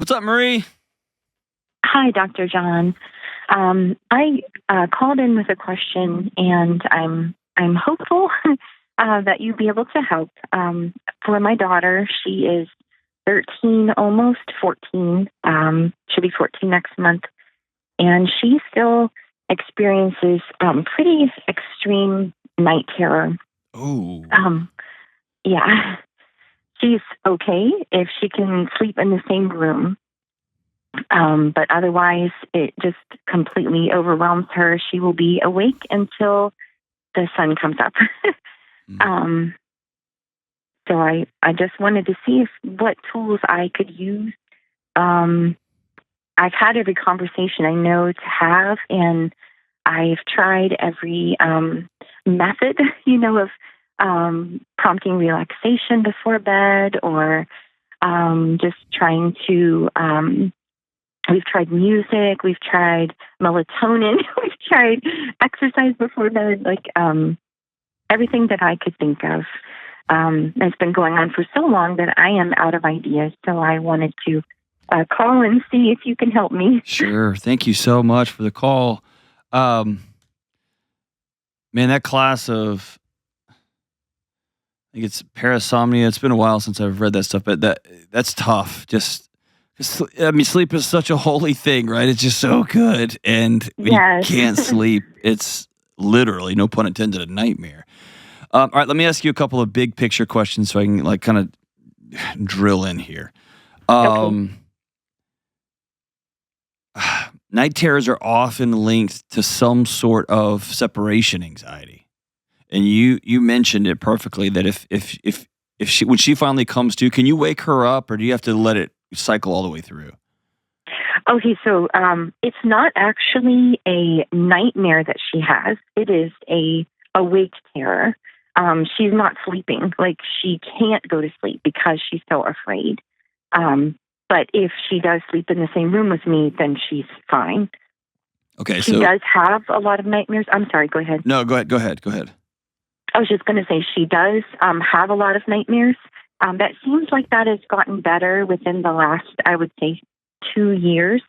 What's up, Marie? Hi, Dr. John. I called in with a question, and I'm hopeful that you'd be able to help. For my daughter, she is 13, almost 14. She'll be 14 next month, and she still experiences pretty extreme night terror. Oh, Yeah, she's okay if she can sleep in the same room. But otherwise, it just completely overwhelms her. She will be awake until the sun comes up. um, so I just wanted to see what tools I could use. I've had every conversation I know to have, and I've tried every method, of prompting relaxation before bed, or just trying to. We've tried music, we've tried melatonin, we've tried exercise before bed, everything that I could think of. It's been going on for so long that I am out of ideas. So I wanted to call and see if you can help me. sure. Thank you so much for the call. Man, that class of, I think it's parasomnia. It's been a while since I've read that stuff, but that's tough. Sleep is such a holy thing, right? It's just so good. And when Yes. you can't sleep, it's literally, no pun intended, a nightmare. All right, let me ask you a couple of big picture questions so I can kind of drill in here. Okay. Night terrors are often linked to some sort of separation anxiety. And you mentioned it perfectly that if she when she finally comes to, can you wake her up or do you have to let it cycle all the way through? Okay, so it's not actually a nightmare that she has. It is a awake terror. She's not sleeping. Like, she can't go to sleep because she's so afraid. But if she does sleep in the same room with me, then she's fine. Okay, She does have a lot of nightmares. I'm sorry, go ahead. No, go ahead. I was just going to say she does have a lot of nightmares. That seems like that has gotten better within the last, I would say, 2 years,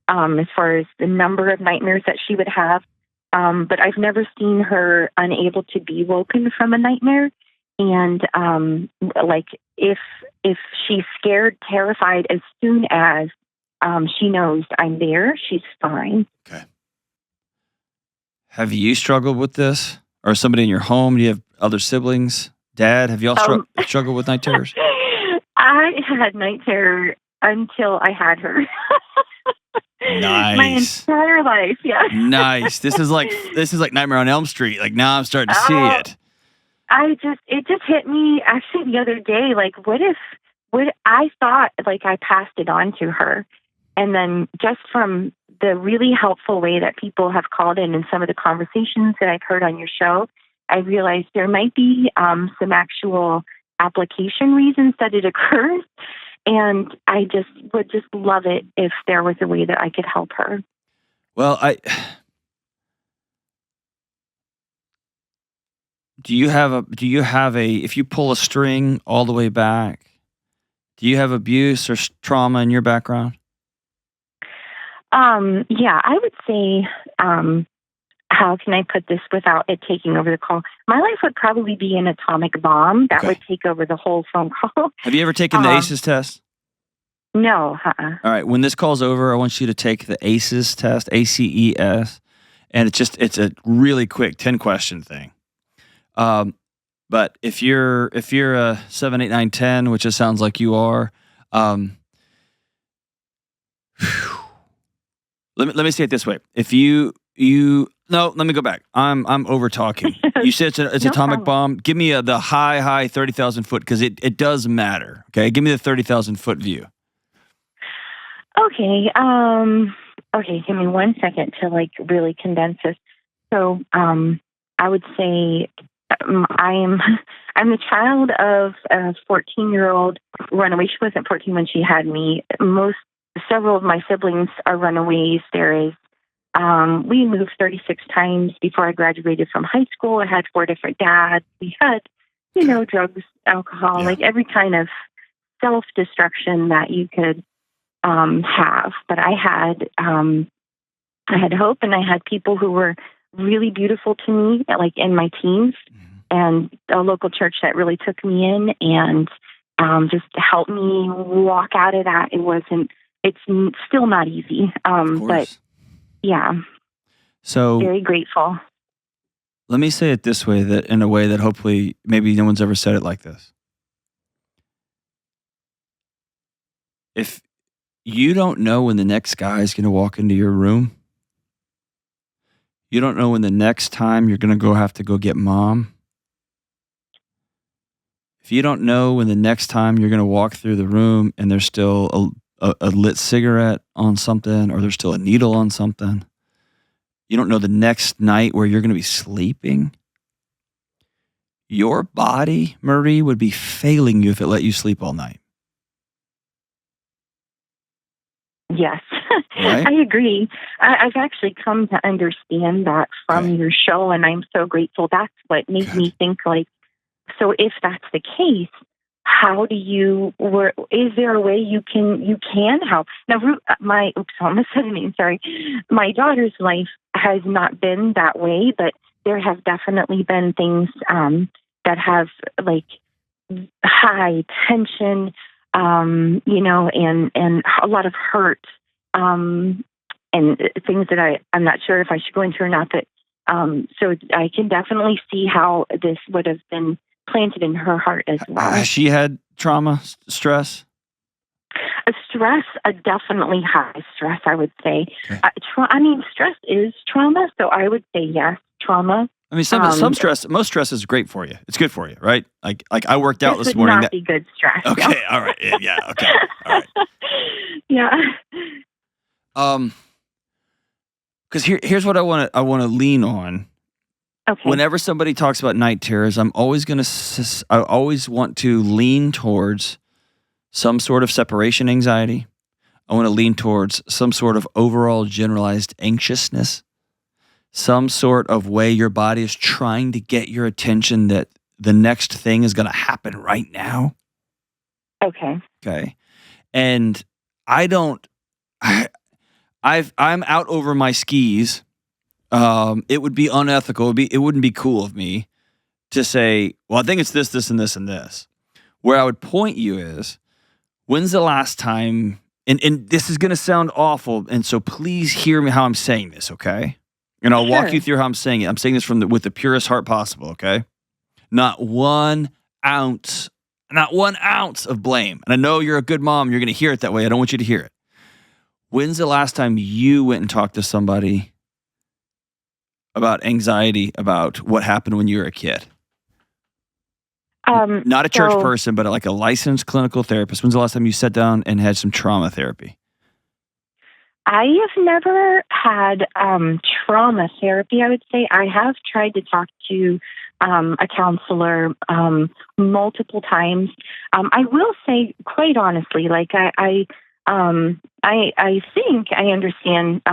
as far as the number of nightmares that she would have. But I've never seen her unable to be woken from a nightmare. And if she's scared, terrified, as soon as she knows I'm there, she's fine. Okay. Have you struggled with this? Or somebody in your home? Do you have other siblings? Dad? Have you all struggled with night terrors? I had night terror until I had her. Nice. My entire life, yeah. Nice. This is like Nightmare on Elm Street. Like, now I'm starting to see it. It just hit me actually the other day. Like, what I thought, like, I passed it on to her. And then just from the really helpful way that people have called in and some of the conversations that I've heard on your show, I realized there might be some actual application reasons that it occurs. And I would love it if there was a way that I could help her. Well, do you have if you pull a string all the way back, do you have abuse or trauma in your background? Yeah, I would say, how can I put this without it taking over the call? My life would probably be an atomic bomb that would take over the whole phone call. Have you ever taken the ACEs test? No. All right. When this call's over, I want you to take the ACEs test, ACES, and it's a really quick 10-question thing. But if you're a 7, 8, 9, 10, which it sounds like you are, let me say it this way. If no, let me go back. I'm over talking. You said it's No atomic problem. bomb. Give me the high 30,000 foot, because it does matter. Okay, give me the 30,000 foot view. Okay. Okay. Give me 1 second to really condense this. So, I would say I'm the child of a 14-year-old runaway. She wasn't 14 when she had me. Several of my siblings are runaways. We moved 36 times before I graduated from high school. I had 4 different dads. We had, drugs, alcohol, like every kind of self-destruction that you could have. But I had hope, and I had people who were really beautiful to me, like in my teens, and a local church that really took me in and just helped me walk out of that. It's still not easy, but yeah, So very grateful. let me say it this way, that in a way that hopefully maybe no one's ever said it like this. If you don't know when the next guy is going to walk into your room, you don't know when the next time you're going to have to go get mom. If you don't know when the next time you're going to walk through the room and there's still a lit cigarette on something, or there's still a needle on something, you don't know the next night where you're going to be sleeping. Your body, Marie, would be failing you if it let you sleep all night. Yes, Right? I agree. I've actually come to understand that from your show, and I'm so grateful. That's what made me think, like, so if that's the case, how do you, is there a way you can help? Now, I almost said a name, sorry. My daughter's life has not been that way, but there have definitely been things that have, like, high tension, and a lot of hurt, and things that I'm not sure if I should go into or not, but so I can definitely see how this would have been planted in her heart as well. Has she had trauma, stress? Stress, definitely high stress, I would say. Okay. Stress is trauma, so I would say yes, trauma. I mean, some stress, most stress is great for you. It's good for you, right? Like I worked out this morning. Would not be good stress. Okay, No. all right, yeah, okay, all right. Yeah. Because here's what I want to lean on. Okay. Whenever somebody talks about night terrors, I always want to lean towards some sort of separation anxiety. I want to lean towards some sort of overall generalized anxiousness, some sort of way your body is trying to get your attention that the next thing is going to happen right now. Okay. Okay. And I'm out over my skis. It would be unethical. It wouldn't be cool of me to say, well, I think it's this, this, and this, and this. Where I would point you is, when's the last time, and this is going to sound awful, and so please hear me how I'm saying this, okay? And I'll walk you through how I'm saying it. I'm saying this with the purest heart possible, okay? Not 1 ounce of blame. And I know you're a good mom. You're going to hear it that way. I don't want you to hear it. When's the last time you went and talked to somebody about anxiety, about what happened when you were a kid? Not a church person, but like a licensed clinical therapist. When's the last time you sat down and had some trauma therapy? I have never had trauma therapy, I would say. I have tried to talk to a counselor multiple times. I will say, quite honestly, like I think I understand,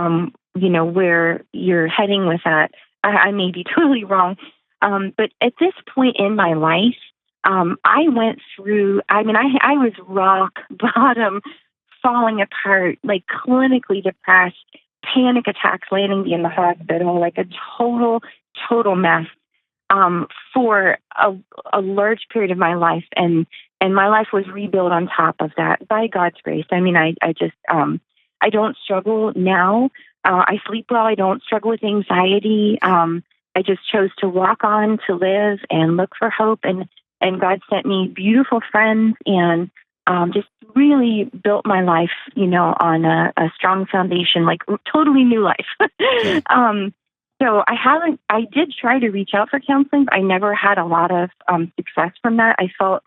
where you're heading with that. I may be totally wrong. But at this point in my life, I went through, I was rock bottom, falling apart, like clinically depressed, panic attacks, landing me in the hospital, like a total mess, for a large period of my life. And my life was rebuilt on top of that by God's grace. I just, I don't struggle now. I sleep well. I don't struggle with anxiety. I just chose to walk on, to live and look for hope. And God sent me beautiful friends and just really built my life, on a strong foundation, like totally new life. So I did try to reach out for counseling, but I never had a lot of success from that. I felt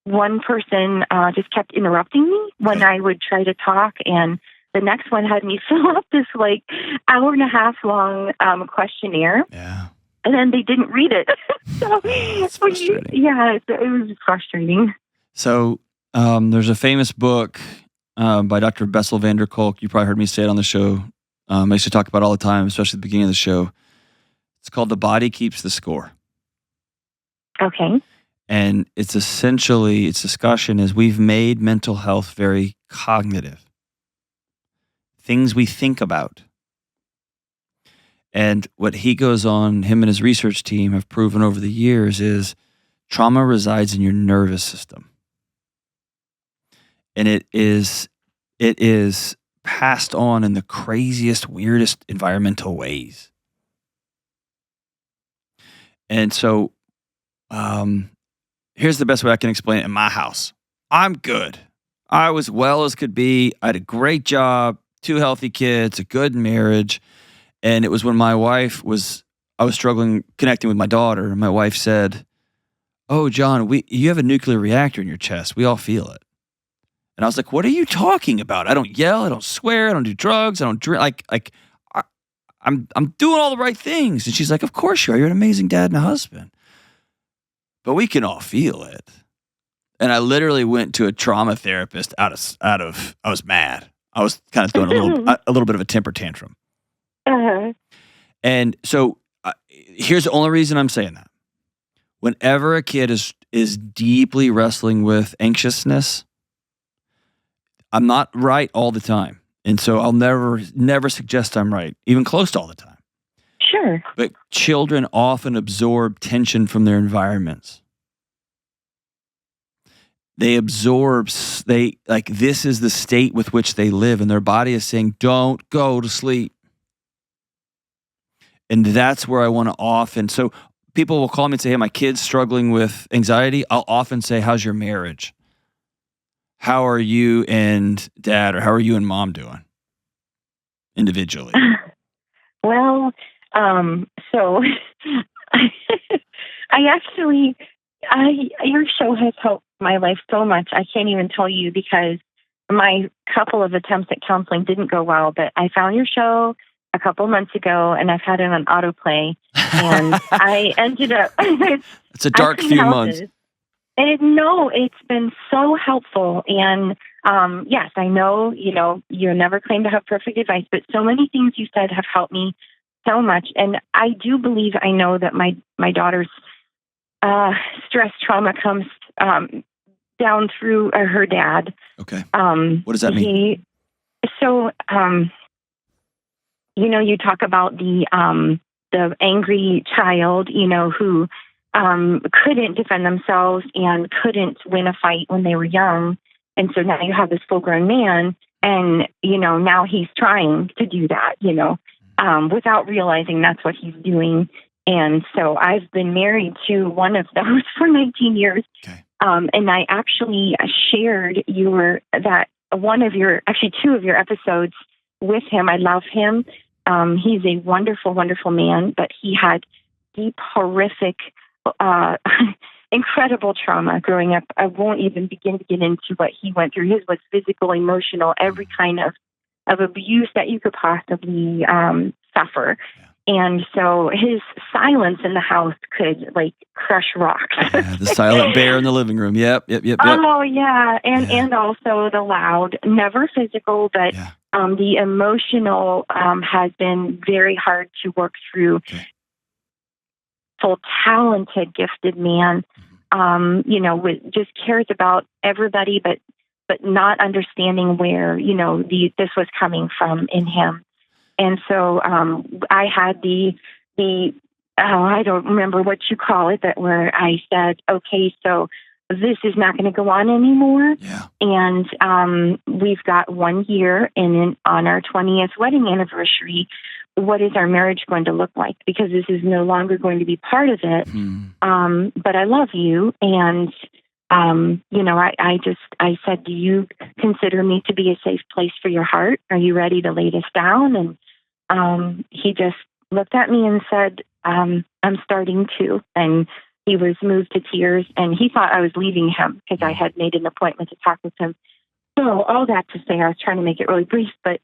one person just kept interrupting me when I would try to talk, and the next one had me fill out this like hour and a half long questionnaire. Yeah. And then they didn't read it. So That's frustrating. Yeah, it was frustrating. So there's a famous book by Dr. Bessel van der Kolk. You probably heard me say it on the show. I used to talk about it all the time, especially at the beginning of the show. It's called The Body Keeps the Score. Okay. And it's essentially, its discussion is we've made mental health very cognitive, things we think about. And what he goes on, him and his research team have proven over the years is trauma resides in your nervous system. And it is passed on in the craziest, weirdest environmental ways. And so, um, here's the best way I can explain it in my house. I'm good. I was well as could be. I had a great job, 2 healthy kids, a good marriage. And it was when I was struggling connecting with my daughter. And my wife said, "Oh, John, you have a nuclear reactor in your chest. We all feel it." And I was like, "What are you talking about? I don't yell. I don't swear. I don't do drugs. I don't drink. I, I'm doing all the right things." And she's like, "Of course you are. You're an amazing dad and a husband. But we can all feel it." And I literally went to a trauma therapist I was mad. I was kind of throwing a little bit of a temper tantrum. Uh-huh. And so here's the only reason I'm saying that. Whenever a kid is deeply wrestling with anxiousness, I'm not right all the time. And so I'll never suggest I'm right, even close to all the time. Sure. But children often absorb tension from their environments. They absorb, this is the state with which they live, and their body is saying, don't go to sleep. And that's where I want to often, so people will call me and say, "Hey, my kid's struggling with anxiety." I'll often say, "How's your marriage? How are you and dad, or how are you and mom doing individually?" Well, so I actually, your show has helped my life so much. I can't even tell you, because my couple of attempts at counseling didn't go well, but I found your show a couple months ago, and I've had it on autoplay, and I ended up. It's a dark few months. And it's been so helpful. And yes, I know, you never claim to have perfect advice, but so many things you said have helped me so much. And I do believe I know that my daughter's stress trauma comes down through her dad. Okay. What does that mean? You talk about the angry child, who couldn't defend themselves and couldn't win a fight when they were young. And so now you have this full-grown man, and, now he's trying to do that, without realizing that's what he's doing. And so I've been married to one of those for 19 years. Okay. And I actually shared two of your episodes with him. I love him. He's a wonderful, wonderful man, but he had deep, horrific, incredible trauma growing up. I won't even begin to get into what he went through. His was physical, emotional, every kind of abuse that you could possibly suffer. Yeah. And so his silence in the house could crush rocks. Yeah, the silent bear in the living room. Yep. Oh yeah. And also the loud, never physical, but the emotional has been very hard to work through. Okay. Full, talented, gifted man, just cares about everybody, but not understanding where, this was coming from in him. And so I had I don't remember what you call it, but where I said, okay, so this is not going to go on anymore. Yeah. And we've got 1 year, and on our 20th wedding anniversary, what is our marriage going to look like? Because this is no longer going to be part of it. But I love you. And, I said, do you consider me to be a safe place for your heart? Are you ready to lay this down? And he just looked at me and said, I'm starting to. And he was moved to tears, and he thought I was leaving him because I had made an appointment to talk with him. So all that to say, I was trying to make it really brief, but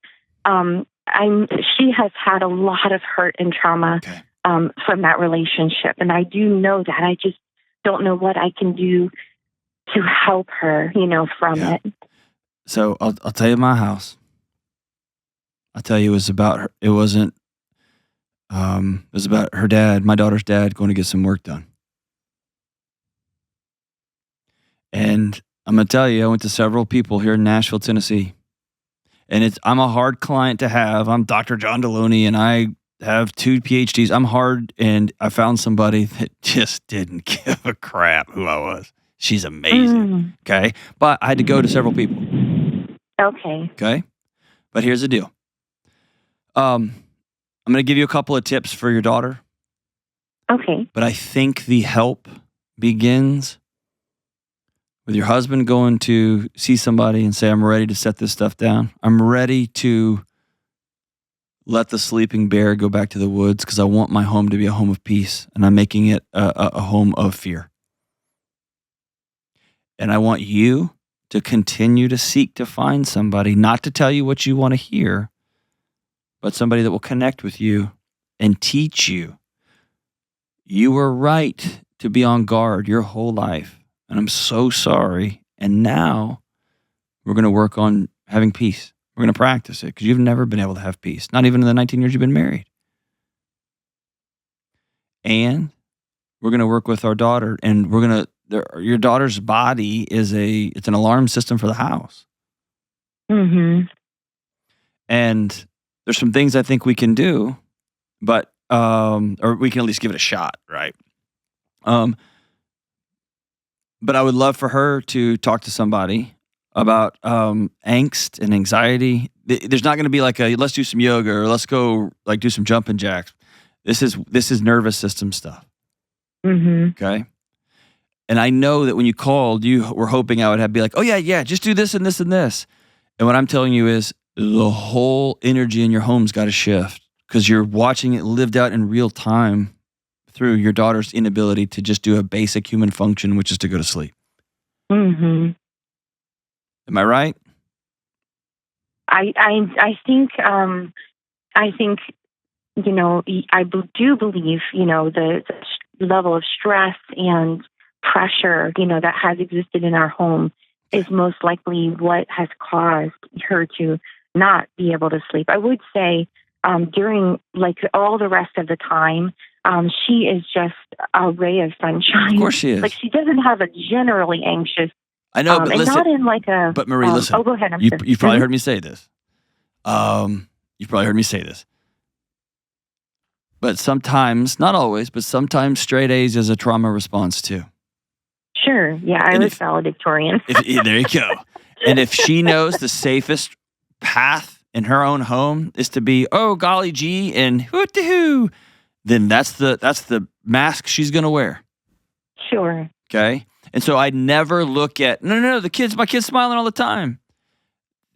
she has had a lot of hurt and trauma from that relationship. And I do know that. I just don't know what I can do to help her, from it. So I'll tell you my house. I'll tell you it was about her. It wasn't, it was about her dad, my daughter's dad, going to get some work done. And I'm going to tell you, I went to several people here in Nashville, Tennessee. And I'm a hard client to have. I'm Dr. John Delony, and I have 2 PhDs. I'm hard, and I found somebody that just didn't give a crap who I was. She's amazing, okay? But I had to go to several people, Okay. okay? But here's the deal. I'm going to give you a couple of tips for your daughter. Okay. But I think the help begins with your husband going to see somebody and say, I'm ready to set this stuff down. I'm ready to let the sleeping bear go back to the woods because I want my home to be a home of peace, and I'm making it a home of fear. And I want you to continue to seek to find somebody, not to tell you what you want to hear, but somebody that will connect with you and teach you. You were right to be on guard your whole life. And I'm so sorry. And now we're going to work on having peace. We're going to practice it because you've never been able to have peace, not even in the 19 years you've been married. And we're going to work with our daughter, and we're going to, your daughter's body it's an alarm system for the house. Mm-hmm. And there's some things I think we can do, but, or we can at least give it a shot, right? But I would love for her to talk to somebody about angst and anxiety. There's not going to be like let's do some yoga or let's go like do some jumping jacks. This is nervous system stuff. Mm-hmm. Okay. And I know that when you called, you were hoping I would be like, oh yeah, just do this and this and this. And what I'm telling you is the whole energy in your home's got to shift because you're watching it lived out in real time through your daughter's inability to just do a basic human function, which is to go to sleep. Mm-hmm. Am I right? I think I do believe the level of stress and pressure that has existed in our home is most likely what has caused her to not be able to sleep. I would say during like all the rest of the time, she is just a ray of sunshine. Of course she is. Like she doesn't have a generally anxious. I know, but and listen. Not in like a. But Marie, listen. Oh, go ahead. You've probably heard me say this. You've probably heard me say this. But sometimes, not always, but sometimes straight A's is a trauma response too. Sure. Yeah, I was valedictorian. There you go. And if she knows the safest path in her own home is to be, oh golly gee, and hoo-de-hoo, then that's the mask she's gonna wear. Sure. Okay. And so I never look at no, my kid's smiling all the time.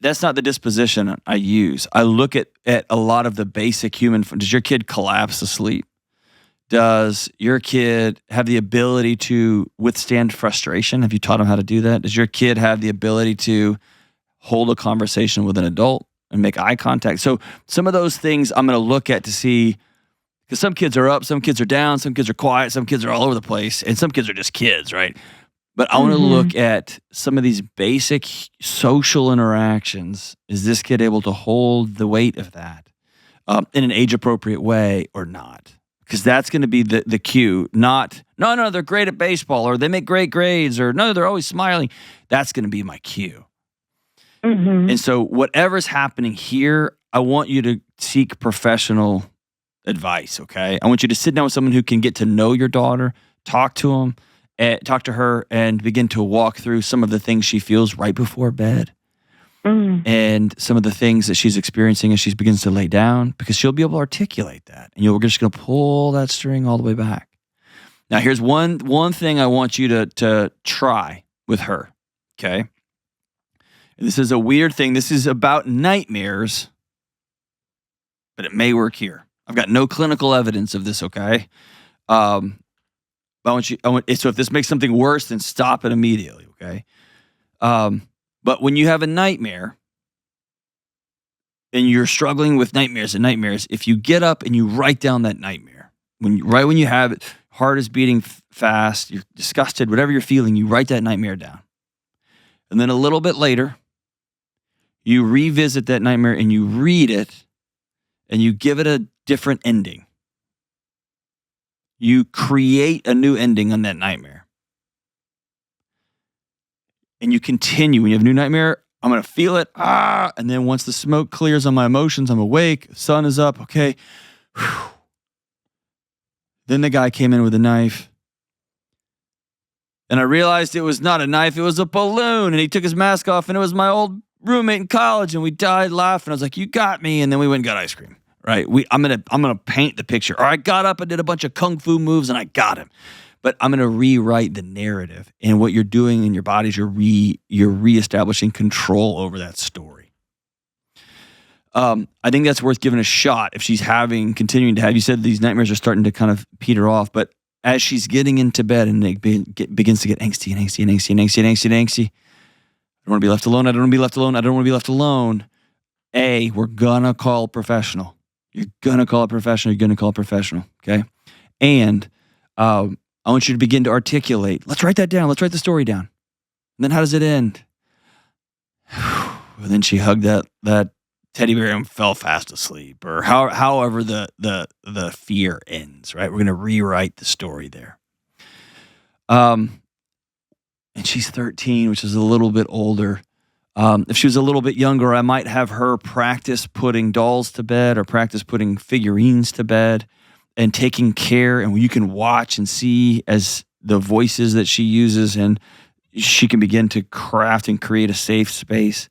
That's not the disposition I use. I look at a lot of the basic human. Does your kid collapse asleep? Does your kid have the ability to withstand frustration? Have you taught him how to do that? Does your kid have the ability to hold a conversation with an adult and make eye contact? So some of those things I'm going to look at to see, because some kids are up, some kids are down, some kids are quiet, some kids are all over the place, and some kids are just kids, right? But I want to look at some of these basic social interactions. Is this kid able to hold the weight of that in an age-appropriate way or not? Because that's going to be the cue. Not, no, they're great at baseball, or they make great grades, or no, they're always smiling. That's going to be my cue. Mm-hmm. And so whatever's happening here, I want you to seek professional advice, okay? I want you to sit down with someone who can get to know your daughter, talk to her, and begin to walk through some of the things she feels right before bed. And some of the things that she's experiencing as she begins to lay down, because she'll be able to articulate that. And you're just going to pull that string all the way back. Now, here's one thing I want you to try with her, okay? And this is a weird thing. This is about nightmares, but it may work here. I've got no clinical evidence of this, okay? So if this makes something worse, then stop it immediately, okay? But when you have a nightmare and you're struggling with nightmares, if you get up and you write down that nightmare, right when you have it, heart is beating fast, you're disgusted, whatever you're feeling, you write that nightmare down. And then a little bit later, you revisit that nightmare and you read it and you give it a different ending. You create a new ending on that nightmare. and you continue. When you have a new nightmare, I'm going to feel it. And then once the smoke clears on my emotions, I'm awake. The sun is up. Okay. Whew. Then the guy came in with a knife. And I realized it was not a knife. It was a balloon. And he took his mask off, and it was my old roommate in college. And we died laughing. I was like, you got me. And then we went and got ice cream. Right? I'm gonna paint the picture. Or I got up and did a bunch of kung fu moves, and I got him. But I'm gonna rewrite the narrative. And what you're doing in your body is you're reestablishing control over that story. I think that's worth giving a shot if she's continuing to have. You said these nightmares are starting to kind of peter off, but as she's getting into bed and it begins to get angsty. I don't want to be left alone. I don't want to be left alone. I don't want to be left alone. We're gonna call a professional. You're gonna call a professional. You're gonna call a professional. Okay, and I want you to begin to articulate. Let's write that down. Let's write the story down. And then how does it end? And then she hugged that teddy bear and fell fast asleep, or however the fear ends. Right, we're gonna rewrite the story there. And she's 13, which is a little bit older. If she was a little bit younger, I might have her practice putting dolls to bed or practice putting figurines to bed and taking care. And you can watch and see as the voices that she uses, and she can begin to craft and create a safe space.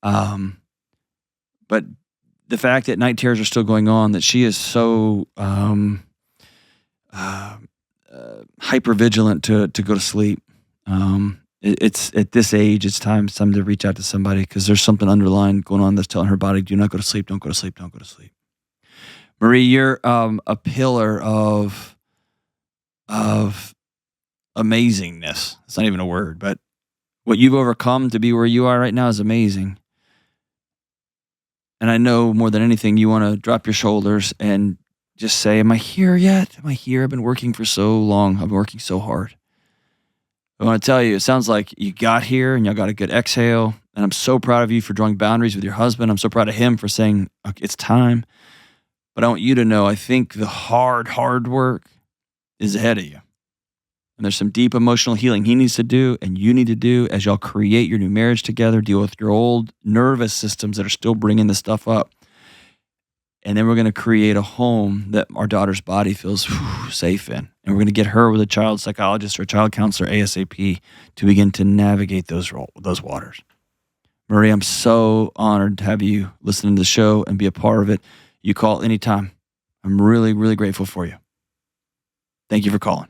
But the fact that night terrors are still going on, that she is so hyper vigilant to go to sleep. It's at this age, it's time to reach out to somebody, because there's something underlying going on that's telling her body, do not go to sleep, don't go to sleep, don't go to sleep. Marie, you're a pillar of amazingness. It's not even a word, but what you've overcome to be where you are right now is amazing. And I know more than anything, you want to drop your shoulders and just say, am I here yet? Am I here? I've been working for so long. I've been working so hard. I want to tell you, it sounds like you got here and y'all got a good exhale. And I'm so proud of you for drawing boundaries with your husband. I'm so proud of him for saying, okay, it's time. But I want you to know, I think the hard work is ahead of you. And there's some deep emotional healing he needs to do and you need to do as y'all create your new marriage together, deal with your old nervous systems that are still bringing this stuff up. And then we're going to create a home that our daughter's body feels safe in. And we're going to get her with a child psychologist or a child counselor ASAP to begin to navigate those waters. Marie, I'm so honored to have you listen to the show and be a part of it. You call anytime. I'm really, really grateful for you. Thank you for calling.